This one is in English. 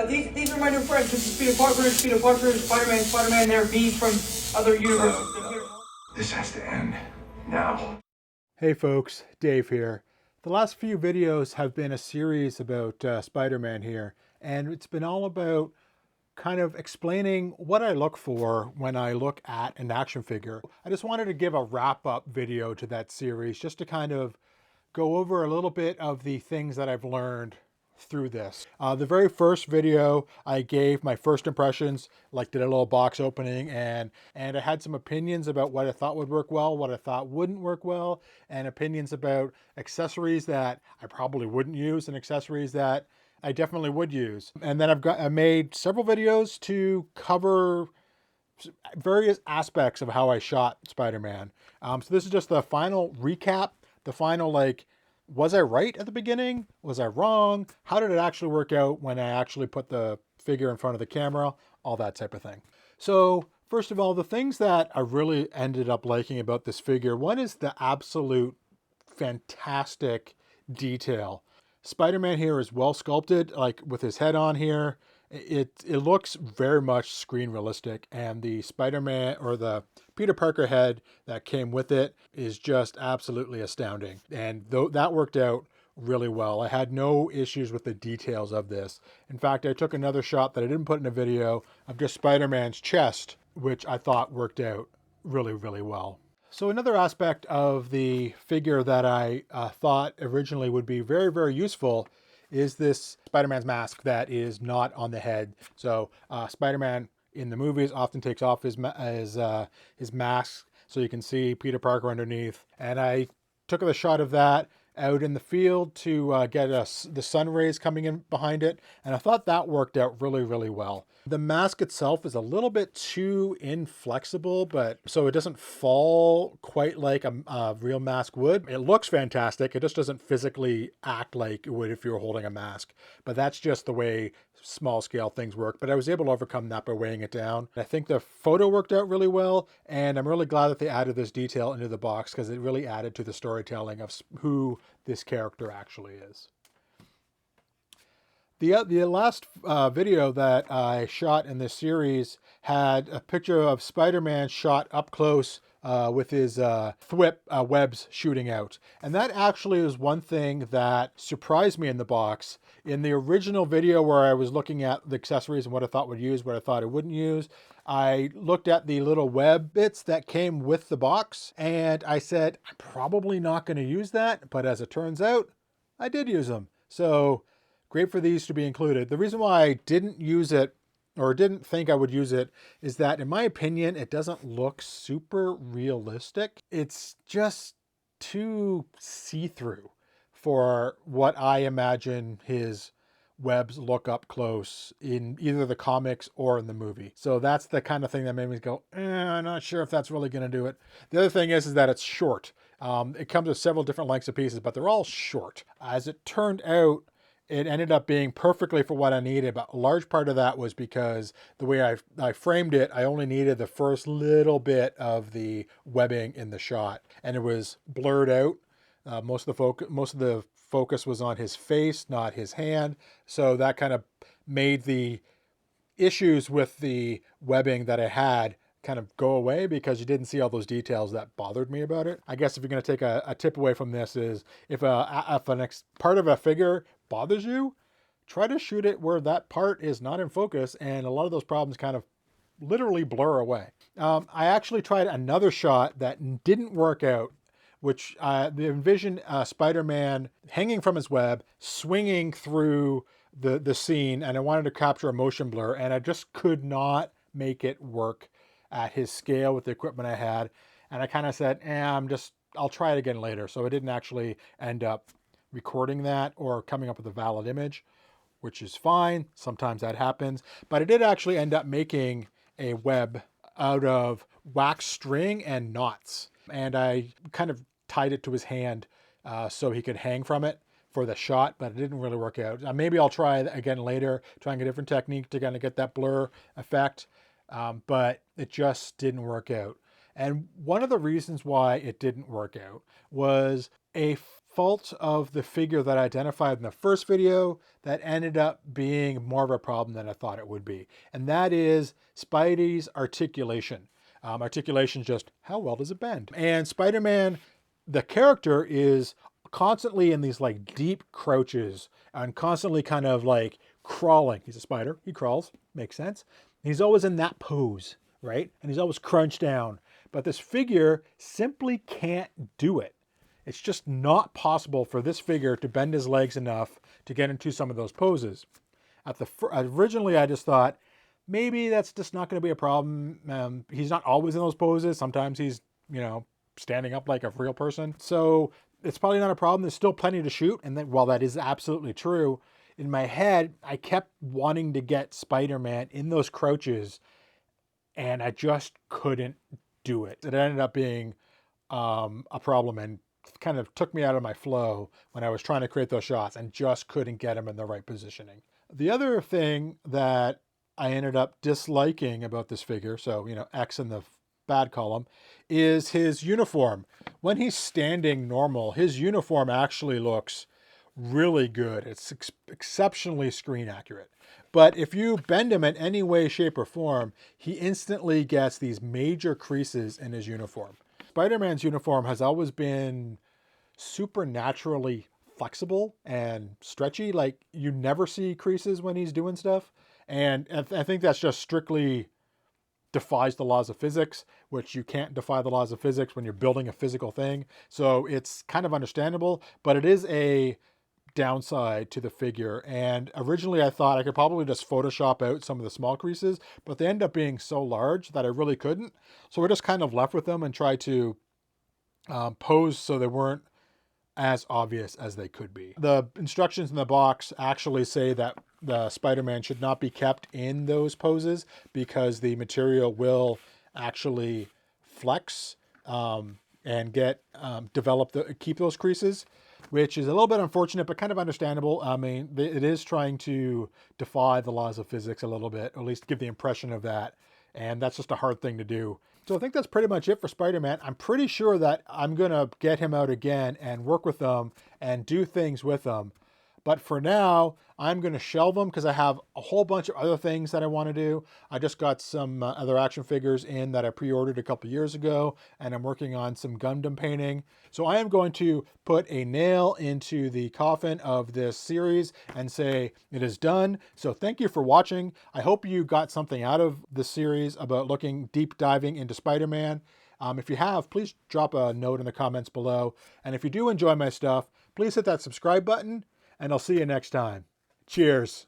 These are my new friends. This is Peter Parker, Spider-Man, they're me from other universes. This has to end now. Hey folks, Dave here. The last few videos have been a series about Spider-Man here, and it's been all about kind of explaining what I look for when I look at an action figure. I just wanted to give a wrap-up video to that series just to kind of go over a little bit of the things that I've learned through this. The very first video I gave my first impressions, like did a little box opening, and I had some opinions about what I thought would work well, what I thought wouldn't work well, and opinions about accessories that I probably wouldn't use and accessories that I definitely would use. And then I made several videos to cover various aspects of how I shot Spider-Man. So this is just the final recap, the final was I right at the beginning? Was I wrong? How did it actually work out when I actually put the figure in front of the camera? All that type of thing. So first of all, the things that I really ended up liking about this figure, one is the absolute fantastic detail. Spider-Man here is well sculpted, like with his head on here. It looks very much screen realistic, and the Spider-Man or the Peter Parker head that came with it is just absolutely astounding. And that worked out really well. I had no issues with the details of this. In fact, I took another shot that I didn't put in a video of just Spider-Man's chest, which I thought worked out really, really well. So another aspect of the figure that I thought originally would be very, very useful is this Spider-Man's mask that is not on the head. So Spider-Man in the movies often takes off his mask so you can see Peter Parker underneath. And I took the shot of that out in the field to get the sun rays coming in behind it. And I thought that worked out really, really well. The mask itself is a little bit too inflexible, but so it doesn't fall quite like a real mask would. It looks fantastic. It just doesn't physically act like it would if you were holding a mask. But that's just the way small scale things work. But I was able to overcome that by weighing it down. I think the photo worked out really well, and I'm really glad that they added this detail into the box because it really added to the storytelling of who this character actually is. The last video that I shot in this series had a picture of Spider-Man shot up close with his thwip webs shooting out. And that actually is one thing that surprised me in the box. In the original video where I was looking at the accessories and what I thought would use, what I thought I wouldn't use, I looked at the little web bits that came with the box, and I said, I'm probably not going to use that, but as it turns out, I did use them. So great for these to be included. The reason why I didn't use it or didn't think I would use it is that, in my opinion, it doesn't look super realistic. It's just too see-through for what I imagine his webs look up close in either the comics or in the movie. So that's the kind of thing that made me go, I'm not sure if that's really going to do it. The other thing is that it's short. It comes with several different lengths of pieces, but they're all short. As it turned out, it ended up being perfectly for what I needed, but a large part of that was because the way I framed it, I only needed the first little bit of the webbing in the shot, and it was blurred out. Most of the focus was on his face, not his hand, so that kind of made the issues with the webbing that I had kind of go away because you didn't see all those details that bothered me about it. I guess if you're going to take a tip away from this is if a next part of a figure bothers you, try to shoot it where that part is not in focus, and a lot of those problems kind of literally blur away. I actually tried another shot that didn't work out, which envisioned Spider-Man hanging from his web, swinging through the scene, and I wanted to capture a motion blur, and I just could not make it work at his scale with the equipment I had. And I kind of said, I'll try it again later. So I didn't actually end up recording that or coming up with a valid image, which is fine. Sometimes that happens. But I did actually end up making a web out of wax string and knots. And I kind of tied it to his hand so he could hang from it for the shot, but it didn't really work out. Maybe I'll try it again later, trying a different technique to kind of get that blur effect. But it just didn't work out. And one of the reasons why it didn't work out was a fault of the figure that I identified in the first video that ended up being more of a problem than I thought it would be. And that is Spidey's articulation. Articulation is just how well does it bend? And Spider-Man, the character, is constantly in these like deep crouches and constantly kind of like crawling. He's a spider, he crawls, makes sense. He's always in that pose, right? And he's always crunched down. But this figure simply can't do it. It's just not possible for this figure to bend his legs enough to get into some of those poses. Originally, I just thought, maybe that's just not going to be a problem. He's not always in those poses. Sometimes he's, standing up like a real person. So it's probably not a problem. There's still plenty to shoot. And then, while that is absolutely true, in my head, I kept wanting to get Spider-Man in those crouches, and I just couldn't do it. It ended up being a problem and kind of took me out of my flow when I was trying to create those shots and just couldn't get him in the right positioning. The other thing that I ended up disliking about this figure, so, X in the bad column, is his uniform. When he's standing normal, his uniform actually looks really good. It's exceptionally screen accurate. But if you bend him in any way, shape, or form, he instantly gets these major creases in his uniform. Spider-Man's uniform has always been supernaturally flexible and stretchy. Like, you never see creases when he's doing stuff. And I think that's just strictly defies the laws of physics, which you can't defy the laws of physics when you're building a physical thing. So it's kind of understandable, but it is a downside to the figure. And originally I thought I could probably just Photoshop out some of the small creases, but they end up being so large that I really couldn't. So we're just kind of left with them and tried to pose so they weren't as obvious as they could be. The instructions in the box actually say that the Spider-Man should not be kept in those poses because the material will actually flex and keep those creases, which is a little bit unfortunate, but kind of understandable. I mean, it is trying to defy the laws of physics a little bit, or at least give the impression of that. And that's just a hard thing to do. So I think that's pretty much it for Spider-Man. I'm pretty sure that I'm going to get him out again and work with them and do things with them. But for now, I'm going to shelve them because I have a whole bunch of other things that I want to do. I just got some other action figures in that I pre-ordered a couple years ago, and I'm working on some Gundam painting. So I am going to put a nail into the coffin of this series and say it is done. So thank you for watching. I hope you got something out of this series about deep diving into Spider-Man. If you have, please drop a note in the comments below. And if you do enjoy my stuff, please hit that subscribe button. And I'll see you next time. Cheers.